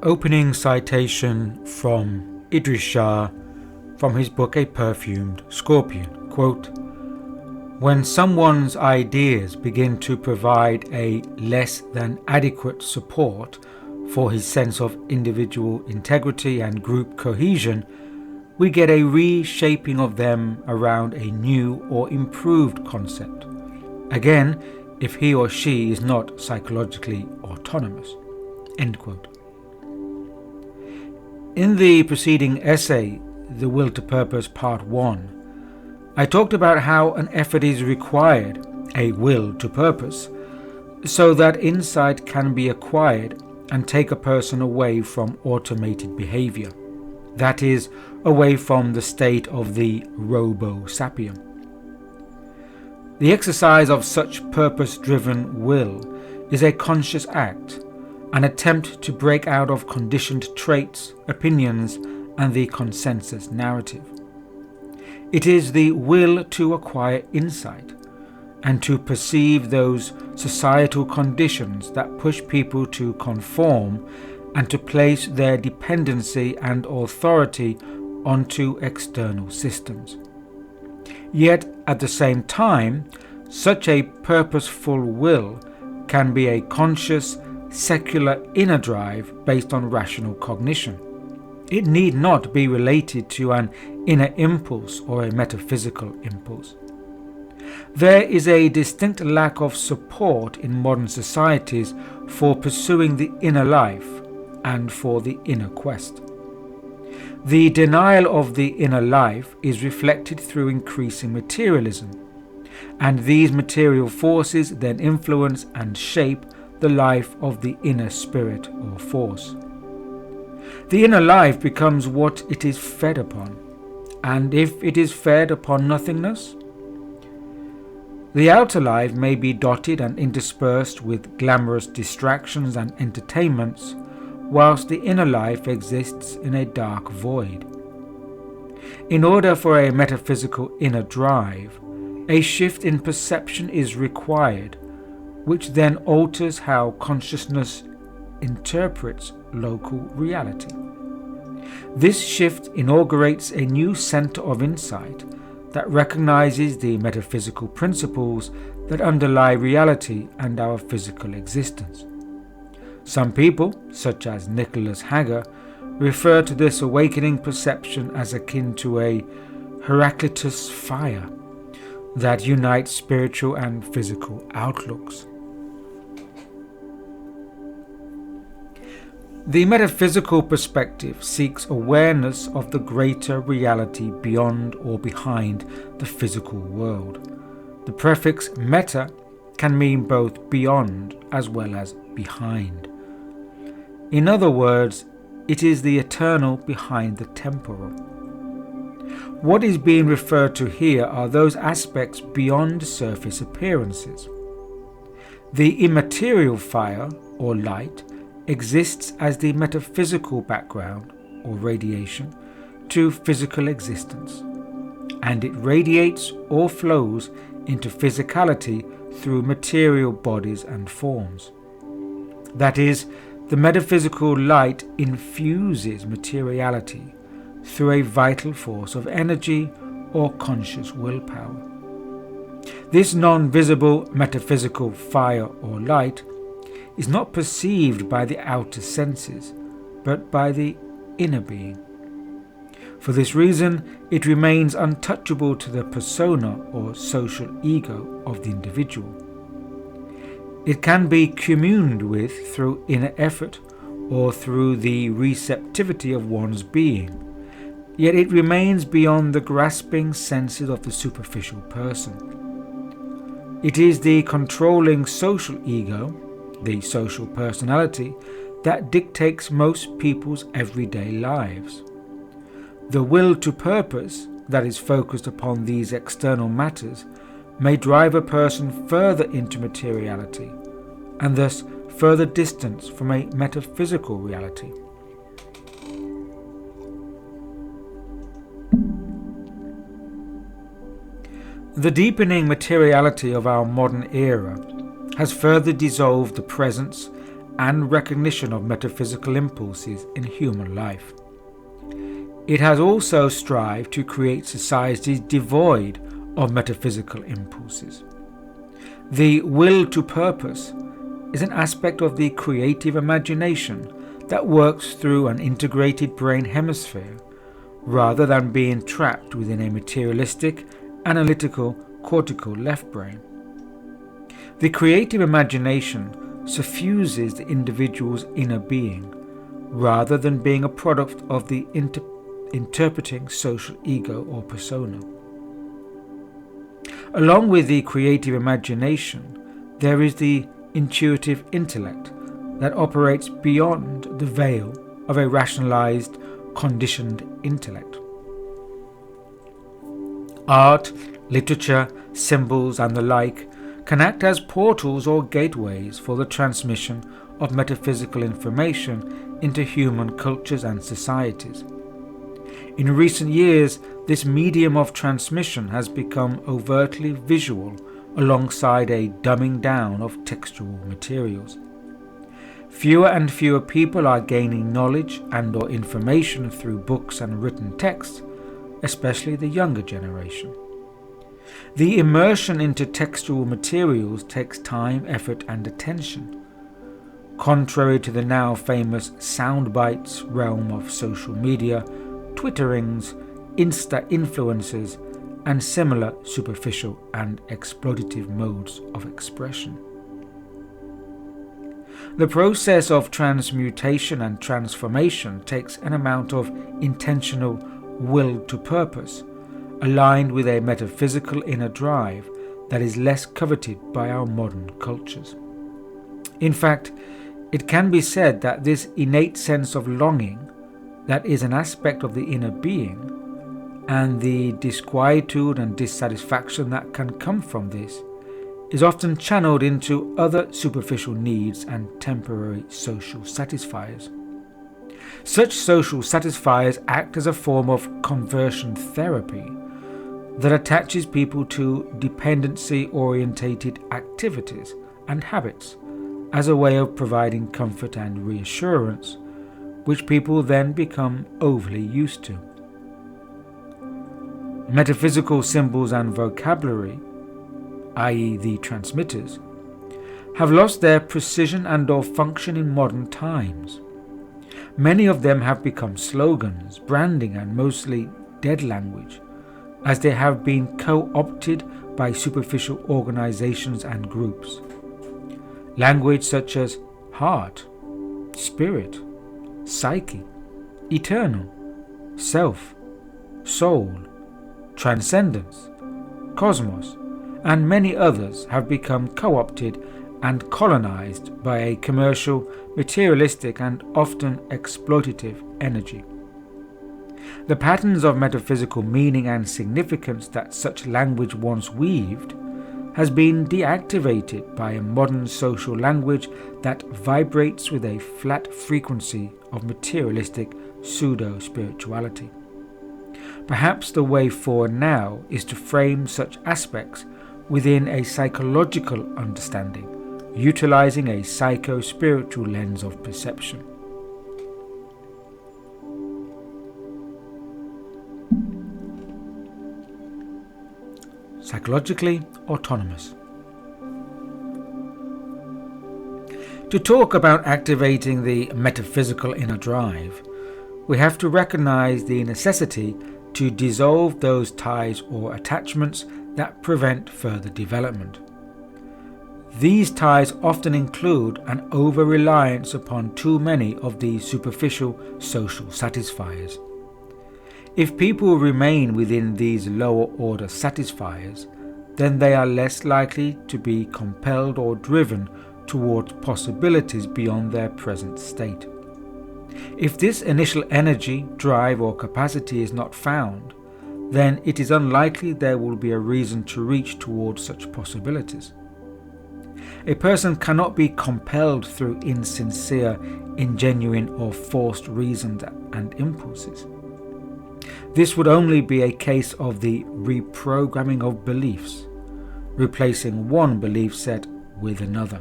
Opening citation from Idris Shah from his book A Perfumed Scorpion, quote, "When someone's ideas begin to provide a less than adequate support for his sense of individual integrity and group cohesion, we get a reshaping of them around a new or improved concept. Again, if he or she is not psychologically autonomous." End quote. In the preceding essay, The Will to Purpose Part 1, I talked about how an effort is required, a will to purpose, so that insight can be acquired and take a person away from automated behavior. That is, away from the state of the robo-sapien. The exercise of such purpose-driven will is a conscious act, an attempt to break out of conditioned traits, opinions, and the consensus narrative. It is the will to acquire insight and to perceive those societal conditions that push people to conform and to place their dependency and authority onto external systems. Yet, at the same time, such a purposeful will can be a conscious, secular inner drive based on rational cognition. It need not be related to an inner impulse or a metaphysical impulse. There is a distinct lack of support in modern societies for pursuing the inner life and for the inner quest. The denial of the inner life is reflected through increasing materialism, and these material forces then influence and shape the life of the inner spirit or force. The inner life becomes what it is fed upon, and if it is fed upon nothingness, the outer life may be dotted and interspersed with glamorous distractions and entertainments, whilst the inner life exists in a dark void. In order for a metaphysical inner drive, a shift in perception is required, which then alters how consciousness interprets local reality. This shift inaugurates a new center of insight that recognizes the metaphysical principles that underlie reality and our physical existence. Some people, such as Nicholas Hager, refer to this awakening perception as akin to a Heraclitus fire that unites spiritual and physical outlooks. The metaphysical perspective seeks awareness of the greater reality beyond or behind the physical world. The prefix meta can mean both beyond as well as behind. In other words, it is the eternal behind the temporal. What is being referred to here are those aspects beyond surface appearances. The immaterial fire or light exists as the metaphysical background or radiation to physical existence, and it radiates or flows into physicality through material bodies and forms. That is, the metaphysical light infuses materiality through a vital force of energy or conscious willpower. This non-visible metaphysical fire or light is not perceived by the outer senses, but by the inner being. For this reason, it remains untouchable to the persona or social ego of the individual. It can be communed with through inner effort or through the receptivity of one's being, yet it remains beyond the grasping senses of the superficial person. It is the controlling social ego, the social personality, that dictates most people's everyday lives. The will to purpose that is focused upon these external matters may drive a person further into materiality, and thus further distance from a metaphysical reality. The deepening materiality of our modern era has further dissolved the presence and recognition of metaphysical impulses in human life. It has also strived to create societies devoid of metaphysical impulses. The will to purpose is an aspect of the creative imagination that works through an integrated brain hemisphere rather than being trapped within a materialistic, analytical, cortical left brain. The creative imagination suffuses the individual's inner being rather than being a product of the interpreting social ego or persona. Along with the creative imagination, there is the intuitive intellect that operates beyond the veil of a rationalized, conditioned intellect. Art, literature, symbols, and the like can act as portals or gateways for the transmission of metaphysical information into human cultures and societies. In recent years, this medium of transmission has become overtly visual alongside a dumbing down of textual materials. Fewer and fewer people are gaining knowledge and/or information through books and written text, especially the younger generation. The immersion into textual materials takes time, effort, and attention. Contrary to the now famous sound bites realm of social media, Twitterings, Insta influencers, and similar superficial and exploitative modes of expression. The process of transmutation and transformation takes an amount of intentional will to purpose, aligned with a metaphysical inner drive that is less coveted by our modern cultures. In fact, it can be said that this innate sense of longing that is an aspect of the inner being, and the disquietude and dissatisfaction that can come from this, is often channeled into other superficial needs and temporary social satisfiers. Such social satisfiers act as a form of conversion therapy that attaches people to dependency-orientated activities and habits as a way of providing comfort and reassurance, which people then become overly used to. Metaphysical symbols and vocabulary, i.e. the transmitters, have lost their precision and/or function in modern times. Many of them have become slogans, branding, and mostly dead language, as they have been co-opted by superficial organizations and groups. Language such as heart, spirit, psyche, eternal, self, soul, transcendence, cosmos, and many others have become co-opted and colonized by a commercial, materialistic, and often exploitative energy. The patterns of metaphysical meaning and significance that such language once weaved has been deactivated by a modern social language that vibrates with a flat frequency of materialistic pseudo-spirituality. Perhaps the way forward now is to frame such aspects within a psychological understanding, utilizing a psycho-spiritual lens of perception. Psychologically autonomous. To talk about activating the metaphysical inner drive, we have to recognize the necessity to dissolve those ties or attachments that prevent further development. These ties often include an over-reliance upon too many of the superficial social satisfiers. If people remain within these lower-order satisfiers, then they are less likely to be compelled or driven towards possibilities beyond their present state. If this initial energy, drive, or capacity is not found, then it is unlikely there will be a reason to reach towards such possibilities. A person cannot be compelled through insincere, ingenuine, or forced reasons and impulses. This would only be a case of the reprogramming of beliefs, replacing one belief set with another.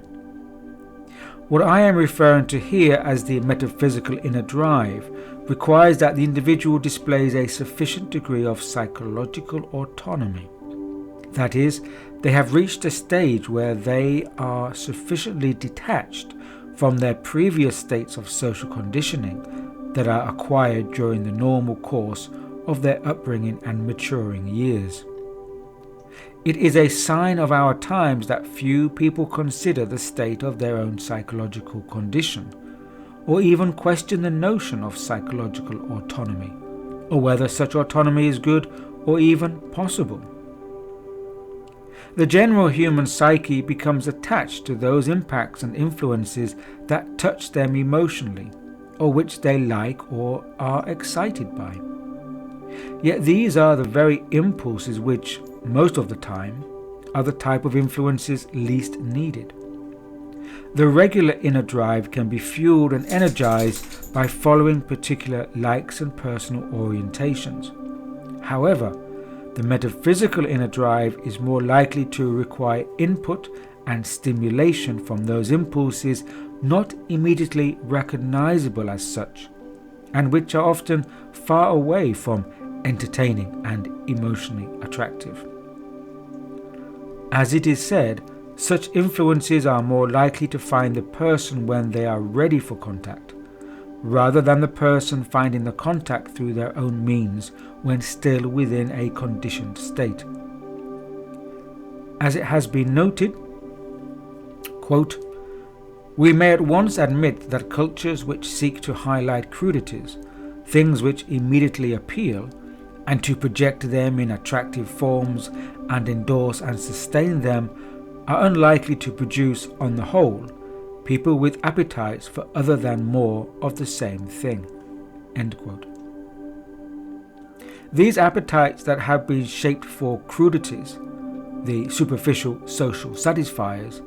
What I am referring to here as the metaphysical inner drive requires that the individual displays a sufficient degree of psychological autonomy. That is, they have reached a stage where they are sufficiently detached from their previous states of social conditioning that are acquired during the normal course of their upbringing and maturing years. It is a sign of our times that few people consider the state of their own psychological condition, or even question the notion of psychological autonomy, or whether such autonomy is good or even possible. The general human psyche becomes attached to those impacts and influences that touch them emotionally, or which they like or are excited by. Yet these are the very impulses which, most of the time, are the type of influences least needed. The regular inner drive can be fueled and energized by following particular likes and personal orientations. However, the metaphysical inner drive is more likely to require input and stimulation from those impulses not immediately recognizable as such, and which are often far away from entertaining and emotionally attractive. As it is said, such influences are more likely to find the person when they are ready for contact, rather than the person finding the contact through their own means when still within a conditioned state. As it has been noted, quote, "We may at once admit that cultures which seek to highlight crudities, things which immediately appeal, and to project them in attractive forms and endorse and sustain them, are unlikely to produce, on the whole, people with appetites for other than more of the same thing." End quote. These appetites that have been shaped for crudities, the superficial social satisfiers,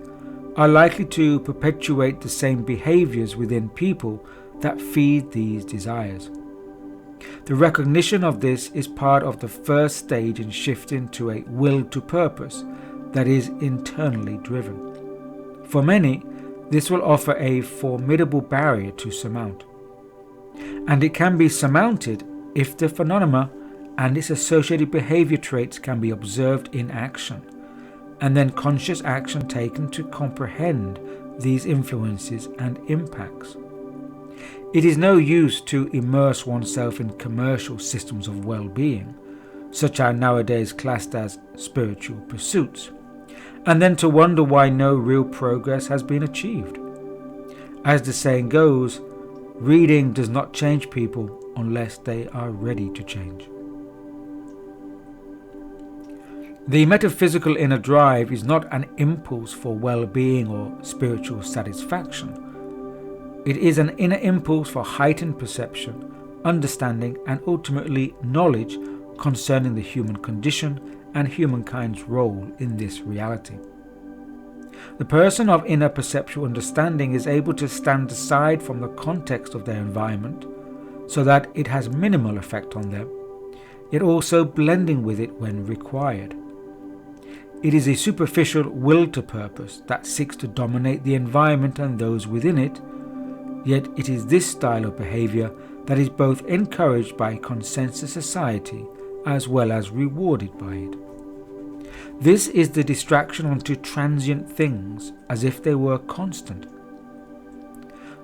are likely to perpetuate the same behaviors within people that feed these desires. The recognition of this is part of the first stage in shifting to a will to purpose that is internally driven. For many, this will offer a formidable barrier to surmount. And it can be surmounted if the phenomena and its associated behavior traits can be observed in action, and then conscious action taken to comprehend these influences and impacts. It is no use to immerse oneself in commercial systems of well-being, such are nowadays classed as spiritual pursuits, and then to wonder why no real progress has been achieved. As the saying goes, reading does not change people unless they are ready to change. The metaphysical inner drive is not an impulse for well-being or spiritual satisfaction. It is an inner impulse for heightened perception, understanding, and ultimately knowledge concerning the human condition and humankind's role in this reality. The person of inner perceptual understanding is able to stand aside from the context of their environment so that it has minimal effect on them, yet also blending with it when required. It is a superficial will to purpose that seeks to dominate the environment and those within it, yet it is this style of behavior that is both encouraged by consensus society as well as rewarded by it. This is the distraction onto transient things as if they were constant.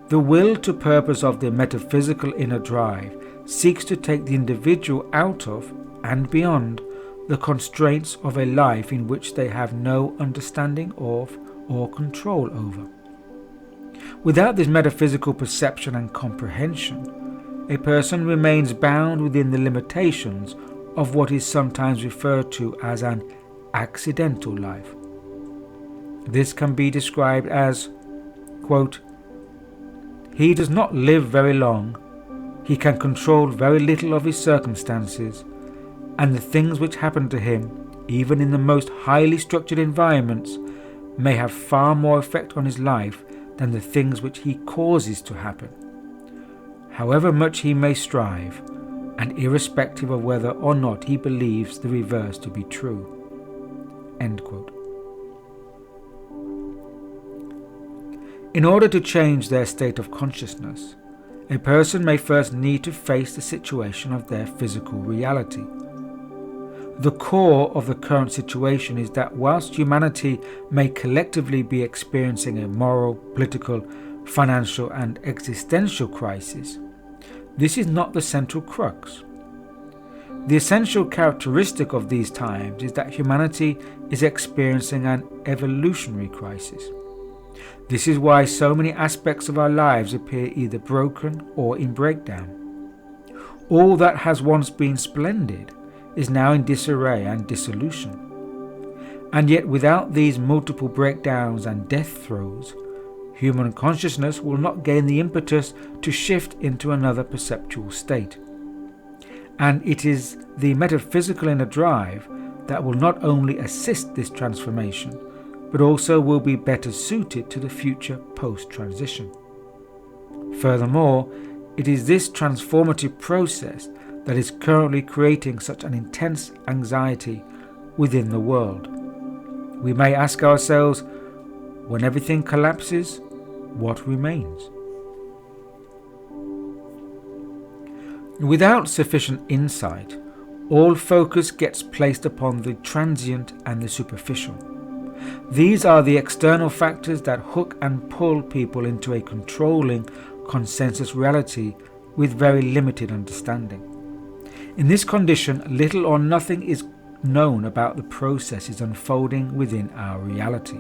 The will to purpose of the metaphysical inner drive seeks to take the individual out of and beyond the constraints of a life in which they have no understanding of or control over. Without this metaphysical perception and comprehension, a person remains bound within the limitations of what is sometimes referred to as an accidental life. This can be described as, quote, "He does not live very long, he can control very little of his circumstances, and the things which happen to him, even in the most highly structured environments, may have far more effect on his life than the things which he causes to happen, however much he may strive, and irrespective of whether or not he believes the reverse to be true." End quote. In order to change their state of consciousness, a person may first need to face the situation of their physical reality. The core of the current situation is that whilst humanity may collectively be experiencing a moral, political, financial and existential crisis, this is not the central crux. The essential characteristic of these times is that humanity is experiencing an evolutionary crisis. This is why so many aspects of our lives appear either broken or in breakdown. All that has once been splendid is now in disarray and dissolution. And yet without these multiple breakdowns and death throes, human consciousness will not gain the impetus to shift into another perceptual state. And it is the metaphysical inner drive that will not only assist this transformation, but also will be better suited to the future post-transition. Furthermore, it is this transformative process that is currently creating such an intense anxiety within the world. We may ask ourselves, when everything collapses, what remains? Without sufficient insight, all focus gets placed upon the transient and the superficial. These are the external factors that hook and pull people into a controlling consensus reality with very limited understanding. In this condition, little or nothing is known about the processes unfolding within our reality.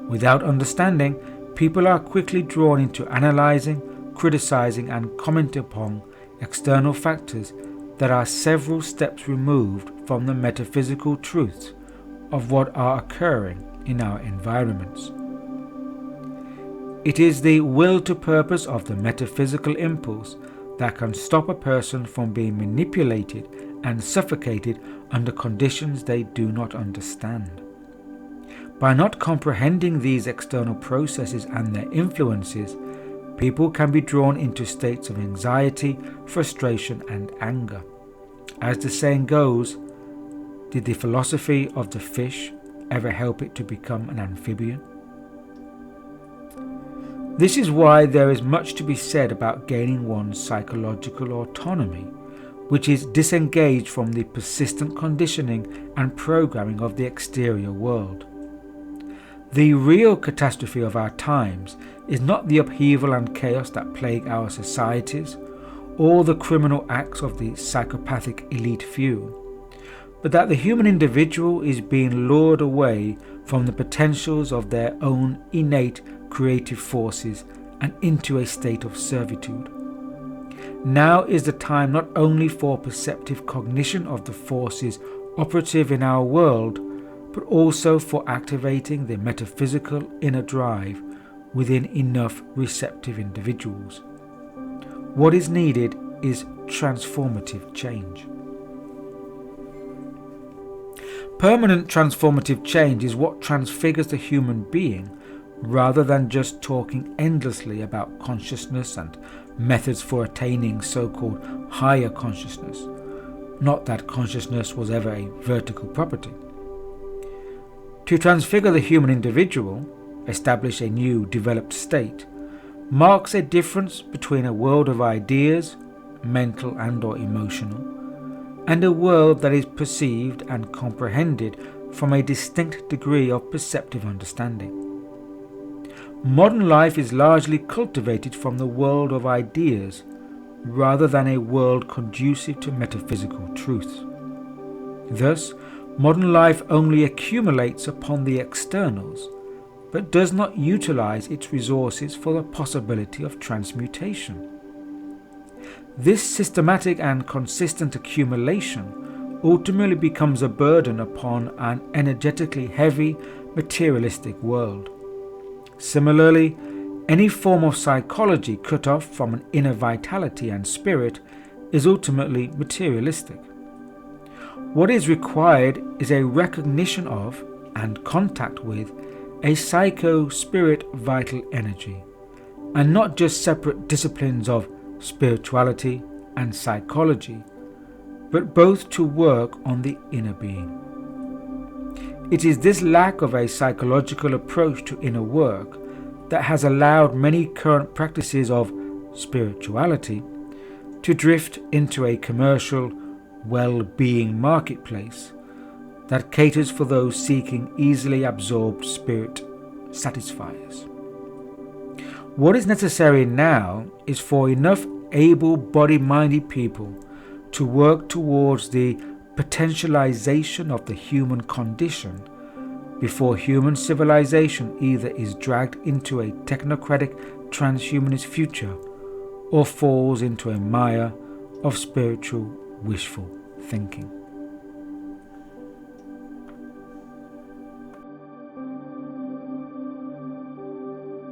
Without understanding, people are quickly drawn into analyzing, criticizing and commenting upon external factors that are several steps removed from the metaphysical truths of what are occurring in our environments. It is the will to purpose of the metaphysical impulse that can stop a person from being manipulated and suffocated under conditions they do not understand. By not comprehending these external processes and their influences, people can be drawn into states of anxiety, frustration and anger. As the saying goes, did the philosophy of the fish ever help it to become an amphibian? This is why there is much to be said about gaining one's psychological autonomy, which is disengaged from the persistent conditioning and programming of the exterior world. The real catastrophe of our times is not the upheaval and chaos that plague our societies, or the criminal acts of the psychopathic elite few, but that the human individual is being lured away from the potentials of their own innate creative forces and into a state of servitude. Now is the time not only for perceptive cognition of the forces operative in our world, but also for activating the metaphysical inner drive within enough receptive individuals. What is needed is transformative change. Permanent transformative change is what transfigures the human being, rather than just talking endlessly about consciousness and methods for attaining so-called higher consciousness. Not that consciousness was ever a vertical property. To transfigure the human individual, establish a new developed state, marks a difference between a world of ideas, mental and or emotional, and a world that is perceived and comprehended from a distinct degree of perceptive understanding. Modern life is largely cultivated from the world of ideas rather than a world conducive to metaphysical truths. Thus, modern life only accumulates upon the externals, but does not utilize its resources for the possibility of transmutation. This systematic and consistent accumulation ultimately becomes a burden upon an energetically heavy, materialistic world. Similarly, any form of psychology cut off from an inner vitality and spirit is ultimately materialistic. What is required is a recognition of and contact with a psycho-spirit vital energy, and not just separate disciplines of spirituality and psychology, but both to work on the inner being. It is this lack of a psychological approach to inner work that has allowed many current practices of spirituality to drift into a commercial, well-being marketplace that caters for those seeking easily absorbed spirit satisfiers. What is necessary now is for enough able-bodied-minded people to work towards the potentialization of the human condition before human civilization either is dragged into a technocratic transhumanist future or falls into a mire of spiritual wishful thinking.